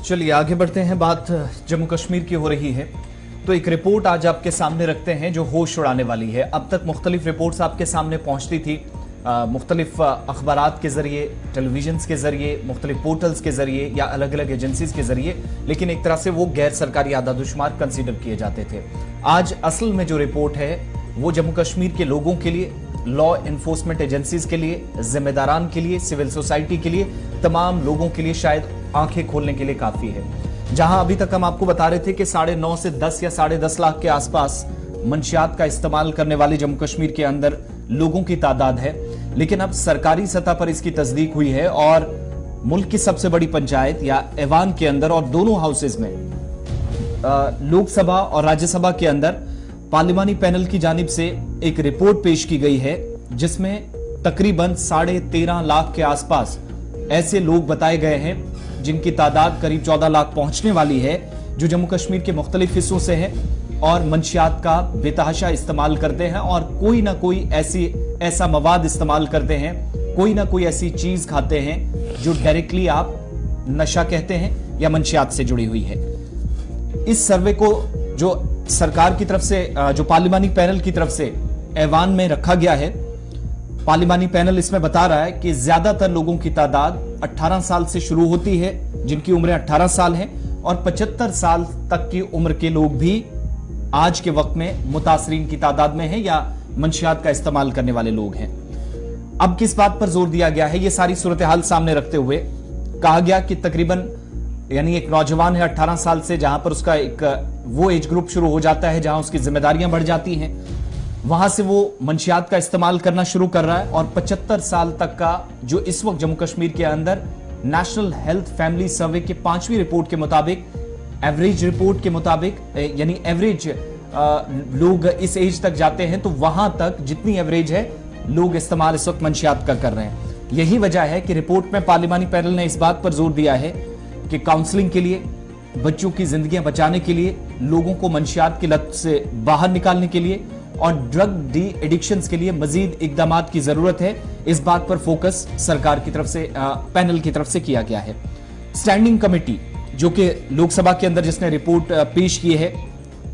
चलिए आगे बढ़ते हैं। बात जम्मू कश्मीर की हो रही है तो एक रिपोर्ट आज आपके सामने रखते हैं जो होश उड़ाने वाली है। अब तक मुख्तलिफ रिपोर्ट्स आपके सामने पहुंचती थी, मुख्तलिफ अखबारात के जरिए, टेलीविजन के जरिए, मुख्तलिफ पोर्टल्स के जरिए या अलग अलग एजेंसीज के जरिए, लेकिन एक तरह से वो गैर सरकारी आदादुशुमार कंसीडर किए जाते थे। आज असल में जो रिपोर्ट है वो जम्मू कश्मीर के लोगों के लिए, लॉ इन्फोर्समेंट एजेंसीज के लिए, जिम्मेदारान के लिए, सिविल सोसाइटी के लिए, तमाम लोगों के लिए शायद आंखें खोलने के लिए काफी है। जहां अभी तक हम आपको बता रहे थे कि 9.5 से 10 या 10.5 लाख के आसपास मंशियात का इस्तेमाल करने वाले जम्मू कश्मीर के अंदर लोगों की तादाद है, लेकिन अब सरकारी सतह पर इसकी तस्दीक हुई है और मुल्क की सबसे बड़ी पंचायत या ऐवान के अंदर और दोनों हाउसेज में, लोकसभा और राज्यसभा के अंदर पार्लिमानी पैनल की जानिब से एक रिपोर्ट पेश की गई है जिसमें तकरीबन 13.5 लाख के आसपास ऐसे लोग बताए गए हैं जिनकी तादाद करीब 14 लाख पहुंचने वाली है, जो जम्मू कश्मीर के मुख्तलिफ हिस्सों से है और मंशियात का बेतहाशा इस्तेमाल करते हैं और कोई ना कोई ऐसा मवाद इस्तेमाल करते हैं, कोई ना कोई ऐसी चीज खाते हैं जो डायरेक्टली आप नशा कहते हैं या मंशियात से जुड़ी हुई है। इस सर्वे को जो सरकार की तरफ से, जो पार्लिमानी पैनल की तरफ से ऐवान में रखा गया है, पार्लिमानी पैनल इसमें बता रहा है कि ज्यादातर लोगों की तादाद 18 साल से शुरू होती है, जिनकी उम्रें 18 साल है, और 75 साल तक की उम्र के लोग भी आज के वक्त में मुतासरीन की तादाद में है या मंशियात का इस्तेमाल करने वाले लोग हैं। अब किस बात पर जोर दिया गया है, ये सारी सूरत हाल सामने रखते हुए कहा गया कि तकरीबन यानी एक नौजवान है 18 साल से, जहां पर उसका एक वो एज ग्रुप शुरू हो जाता है जहां उसकी जिम्मेदारियां बढ़ जाती हैं, वहां से वो मंशियात का इस्तेमाल करना शुरू कर रहा है। और 75 साल तक का जो इस वक्त जम्मू कश्मीर के अंदर नेशनल हेल्थ फैमिली सर्वे के 5वीं रिपोर्ट के मुताबिक, एवरेज रिपोर्ट के मुताबिक, यानी एवरेज लोग इस एज तक जाते हैं तो वहां तक जितनी एवरेज है लोग इस्तेमाल इस वक्त मंशियात का कर रहे हैं। यही वजह है कि रिपोर्ट में पार्लिमानी पैनल ने इस बात पर जोर दिया है कि काउंसलिंग के लिए, बच्चों की जिंदगियां बचाने के लिए, लोगों को मंशियात की लत से बाहर निकालने के लिए और ड्रग डी एडिक्शंस के लिए मजीद इकदामात की जरूरत है। इस बात पर फोकस सरकार की तरफ से, पैनल की तरफ से किया गया है। स्टैंडिंग कमेटी जो कि लोकसभा के अंदर जिसने रिपोर्ट पेश की है,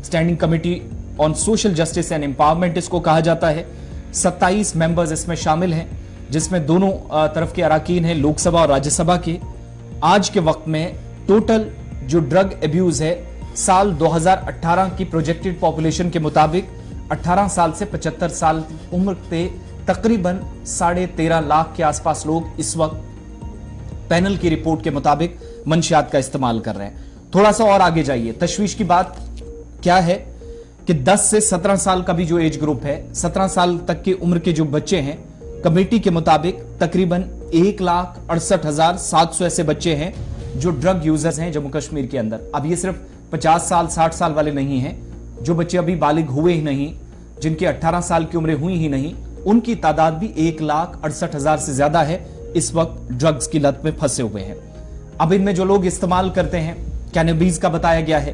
standing committee on social justice and empowerment इसको कहा जाता है। 27 मेंबर्स इसमें शामिल हैं, जिसमें दोनों तरफ के अराकीन हैं, लोकसभा और राज्यसभा के। आज के वक्त में टोटल जो ड्रग एब्यूज है, साल 2018 की प्रोजेक्टेड पॉपुलेशन के मुताबिक 18 साल से 75 साल उम्र के तकरीबन 13.5 लाख के आसपास लोग इस वक्त पैनल की रिपोर्ट के मुताबिक मंशियात का इस्तेमाल कर रहे हैं। थोड़ा सा और आगे जाइए, तशवीश की बात क्या है कि 10 से 17 साल का भी जो एज ग्रुप है, 17 साल तक की उम्र के जो बच्चे हैं, कमेटी के मुताबिक तकरीबन 1,68,700 ऐसे बच्चे हैं जो ड्रग यूजर्स हैं जम्मू कश्मीर के अंदर। अब ये सिर्फ 50 साल 60 साल वाले नहीं हैं, जो बच्चे अभी बालिग हुए ही नहीं, जिनकी 18 साल की उम्रें हुई ही नहीं, उनकी तादाद भी 1,68,000 से ज्यादा है, इस वक्त ड्रग्स की लत में फंसे हुए हैं। अब इनमें जो लोग इस्तेमाल करते हैं, कैनबिस का बताया गया है,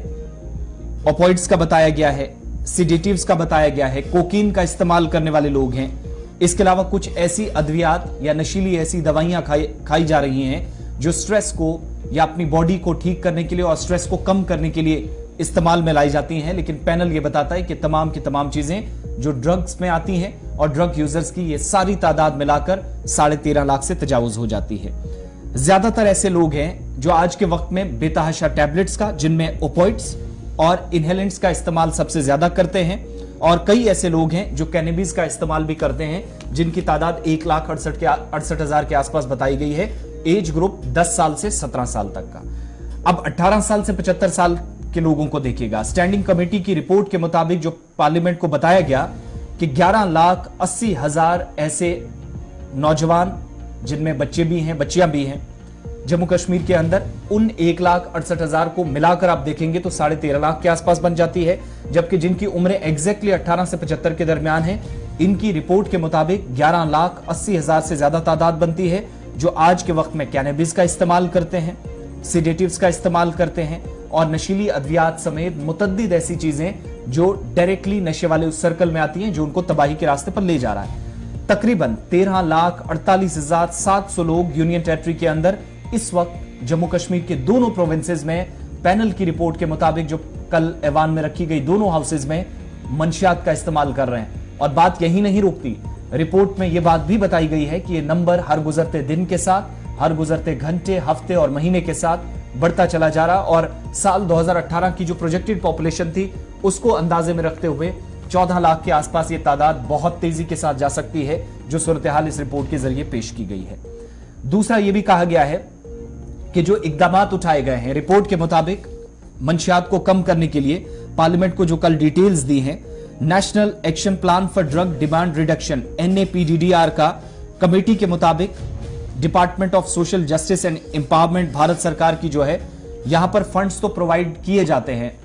ओपियोइड्स का बताया गया है, सिडेटिव्स का बताया गया है, कोकीन का इस्तेमाल करने वाले लोग हैं। इसके अलावा कुछ ऐसी अद्वियात या नशीली ऐसी दवाइयां खाई जा रही हैं जो स्ट्रेस को या अपनी बॉडी को ठीक करने के लिए और स्ट्रेस को कम करने के लिए इस्तेमाल में लाई जाती हैं। लेकिन पैनल ये बताता है कि तमाम की तमाम चीजें जो ड्रग्स में आती हैं और ड्रग यूजर्स की ये सारी तादाद मिलाकर 13.5 लाख से तजावुज हो जाती है। ज्यादातर ऐसे लोग हैं जो आज के वक्त में बेतहाशा टैबलेट्स का, जिनमें ओपियोइड्स और इनहेलेंट्स का इस्तेमाल सबसे ज्यादा करते हैं, और कई ऐसे लोग हैं जो कैनबिस का इस्तेमाल भी करते हैं, जिनकी तादाद 1,68,000 के आसपास बताई गई है। एज ग्रुप 10 साल से 17 साल तक का। अब 18 साल से 75 साल के लोगों को देखिएगा। स्टैंडिंग कमेटी की रिपोर्ट के मुताबिक जो पार्लियामेंट को बताया गया कि 11,80,000 ऐसे नौजवान, जिनमें बच्चे भी हैं, बच्चियां भी हैं, जम्मू कश्मीर के अंदर, उन 1,68,000 को मिलाकर आप देखेंगे तो 13.5 लाख के आसपास बन जाती है। जबकि जिनकी उम्रें एग्जैक्टली 18 से 75 के दरमियान है, इनकी रिपोर्ट के मुताबिक 11,80,000 से ज्यादा तादाद बनती है, जो आज के वक्त में कैनबिस का इस्तेमाल करते हैं, सिडेटिव्स का इस्तेमाल करते हैं और नशीली अद्वियात समेत मुतद्दिद ऐसी चीजें जो डायरेक्टली नशे वाले उस सर्कल में आती हैं जो उनको तबाही के रास्ते पर ले जा रहा है। तकरीबन 13,48,700 लोग यूनियन टेरिटरी के अंदर इस वक्त जम्मू कश्मीर के दोनों प्रोविंसेस में पैनल की रिपोर्ट के मुताबिक जो कल ऐवान में रखी गई दोनों हाउसेज में मंशियात का इस्तेमाल कर रहे हैं। और बात यही नहीं रुकती, रिपोर्ट में यह बात भी बताई गई है कि यह नंबर हर गुजरते दिन के साथ, हर गुजरते घंटे, हफ्ते और महीने के साथ बढ़ता चला जा रहा। और साल 2018 की जो प्रोजेक्टेड पॉपुलेशन थी उसको अंदाजे में रखते हुए 14 लाख के आसपास ये तादाद बहुत तेजी के साथ जा सकती है, जो सूरत हाल इस रिपोर्ट के जरिए पेश की गई है। दूसरा यह भी कहा गया है कि जो इकदामात उठाए गए हैं रिपोर्ट के मुताबिक मंशियात को कम करने के लिए, पार्लियामेंट को जो कल डिटेल्स दी हैं, national action plan for drug demand reduction NAPDDR का कमेटी के मुताबिक department of social justice and empowerment Bharat सरकार की जो है, यहां पर फंड्स तो प्रोवाइड किए जाते हैं,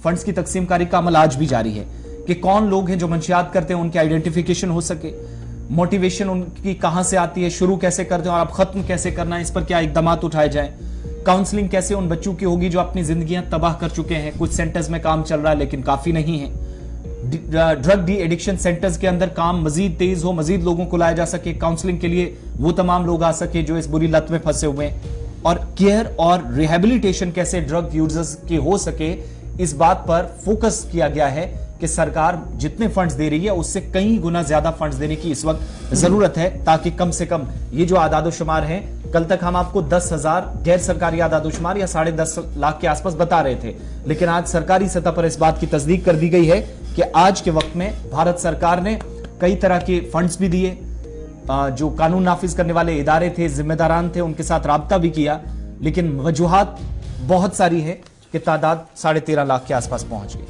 फंड्स की तकसीमकारी का अमल आज भी जारी है कि कौन लोग हैं जो मंशियात करते हैं, उनकी आइडेंटिफिकेशन हो सके, मोटिवेशन उनकी कहां से आती है, शुरू कैसे करते हैं और अब खत्म कैसे करना है, इस पर क्या इकदामात उठाए जाएं, काउंसलिंग कैसे उन बच्चों की होगी जो अपनी जिंदगियां तबाह कर चुके हैं। कुछ सेंटर्स में काम चल रहा है लेकिन काफी नहीं है। ड्रग डी एडिक्शन सेंटर्स के अंदर काम मजीद तेज हो, मजीद लोगों को लाया जा सके, काउंसलिंग के लिए वो तमाम लोग आ सके जो इस बुरी लत में फंसे हुए हैं, और केयर और रिहेबिलिटेशन कैसे ड्रग यूजर्स की हो सके, इस बात पर फोकस किया गया है कि सरकार जितने फंड्स दे रही है उससे कई गुना ज्यादा फंड्स देने की इस वक्त जरूरत है, ताकि कम से कम ये जो आदादोशुमार हैं, कल तक हम आपको 10,000 गैर सरकारी आदादोशुमार या 10.5 लाख के आसपास बता रहे थे, लेकिन आज सरकारी सतह पर इस बात की तस्दीक कर दी गई है कि आज के वक्त में भारत सरकार ने कई तरह के फंड्स भी दिए, जो कानून नाफिज करने वाले इदारे थे, जिम्मेदारान थे, उनके साथ राब्ता भी किया, लेकिन वजूहात बहुत सारी है कि तादाद 13.5 लाख के आसपास पहुंच गई।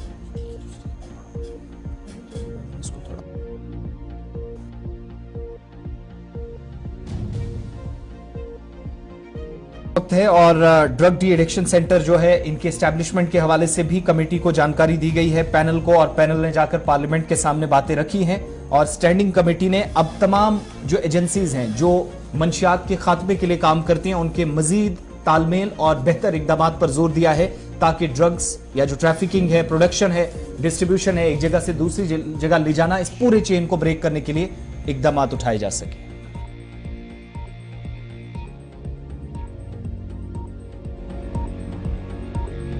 है और ड्रग डी एडिक्शन सेंटर जो है, इनके एस्टैब्लिशमेंट के हवाले से भी कमेटी को जानकारी दी गई है, पैनल को, और पैनल ने जाकर पार्लियामेंट के सामने बातें रखी हैं। और स्टैंडिंग कमेटी ने अब तमाम जो एजेंसीज हैं जो मंशियात के खात्मे के लिए काम करती हैं, उनके मजीद तालमेल और बेहतर इकदामात पर जोर दिया है, ताकि ड्रग्स या जो ट्रैफिकिंग है, प्रोडक्शन है, डिस्ट्रीब्यूशन है, एक जगह से दूसरी जगह ले जाना, इस पूरे चेन को ब्रेक करने के लिए इकदामात उठाए जा सके।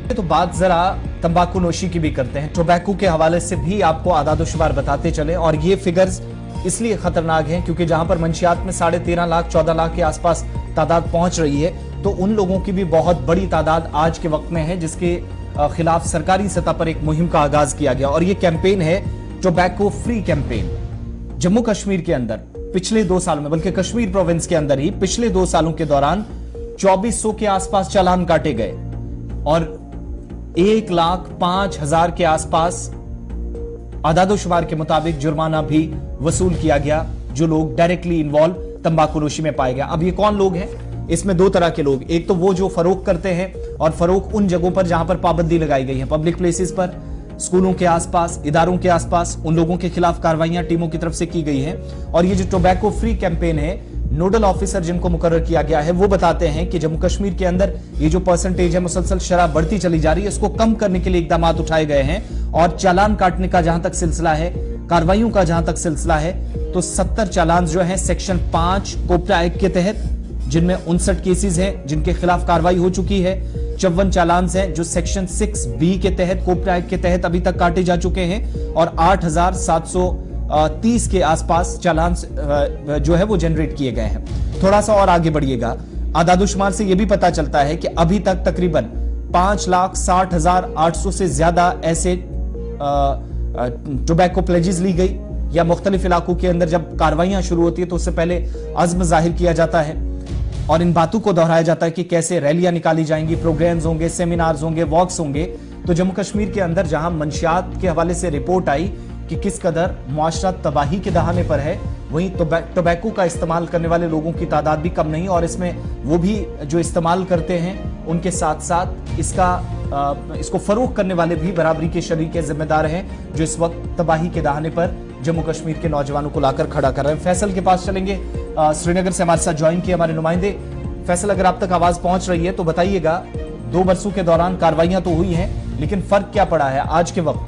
तो बात जरा तंबाकू नोशी की भी करते हैं। टोबैको के हवाले से भी आपको आदादोशुमार बताते चले, और ये फिगर्स इसलिए खतरनाक हैं क्योंकि जहां पर मंशियात में 13.5 लाख 14 लाख के आसपास तादाद पहुंच रही है, तो उन लोगों की भी बहुत बड़ी तादाद आज के वक्त में है, जिसके खिलाफ सरकारी सतह पर एक मुहिम का आगाज किया गया। और ये कैंपेन है tobacco free campaign. Jammu Kashmir के अंदर पिछले 2 सालों में, बल्कि कश्मीर प्रोविंस के अंदर ही पिछले 2 सालों के दौरान 2400 के आसपास चालान काटे गए और 1,05,000 के आसपास आदादोशुमार के मुताबिक जुर्माना भी वसूल किया गया, जो लोग डायरेक्टली इन्वॉल्व तंबाकू नोशी में पाए गए। अब ये कौन लोग हैं? इसमें 2 तरह के लोग, एक तो वो जो फरोख्त करते हैं, और फरोख्त उन जगहों पर जहां पर पाबंदी लगाई गई है, पब्लिक प्लेसेस पर, स्कूलों के आसपास, इदारों के आसपास, उन लोगों के खिलाफ कार्रवाइयां टीमों की तरफ से की गई है। और ये जो टोबैको फ्री कैंपेन है, नोडल ऑफिसर जिनको मुकर्रर किया गया है, वो बताते हैं कि जम्मू कश्मीर के अंदर ये जो परसेंटेज है, मुसलसल शराब बढ़ती चली जा रही है, इसको कम करने के लिए इकदामात उठाए गए हैं। और चालान काटने का जहां तक सिलसिला है, कार्रवाइयों का जहां तक सिलसिला है, तो 70 चालान जो है सेक्शन 5 कोप्टा एक्ट के तहत, जिनमें 59 केसेस हैं जिनके खिलाफ कार्रवाई हो चुकी है, 54 चालान हैं जो सेक्शन 6B के तहत, कोप्टा एक्ट के तहत अभी तक काटे जा चुके हैं, और 8,730 के आसपास चालान जो है वो जनरेट किए गए हैं। थोड़ा सा और आगे बढ़िएगा, आदादोशुमार से यह भी पता चलता है कि अभी तक तकरीबन 5,60,800 से ज्यादा ऐसे टोबैको प्लेजेस ली गई, या मुख्तलिफ इलाकों के अंदर जब कार्रवाइयां शुरू होती है तो उससे पहले अज़्म जाहिर किया जाता है और इन बातों को दोहराया जाता है कि कैसे रैलियां निकाली जाएंगी, प्रोग्राम्स होंगे, सेमिनार्स होंगे, वॉक्स होंगे। तो जम्मू कश्मीर के अंदर जहां मंशियात के हवाले से रिपोर्ट आई कि किस कदर मुआशरा तबाही के दहाने पर है, वहीं टोबैको का इस्तेमाल करने वाले लोगों की तादाद भी कम नहीं, और इसमें वो भी जो इस्तेमाल करते हैं उनके साथ साथ इसको फरोख्त करने वाले भी बराबरी के शरीक जिम्मेदार हैं, जो इस वक्त तबाही के दहाने पर जम्मू कश्मीर के नौजवानों को लाकर खड़ा कर रहे हैं। फैसल के पास चलेंगे, श्रीनगर से हमारे साथ ज्वाइन किए हमारे नुमाइंदे। फैसल, अगर आप तक आवाज पहुंच रही है तो बताइएगा, 2 बरसों के दौरान कार्रवाइयां तो हुई हैं, लेकिन फर्क क्या पड़ा है आज के वक्त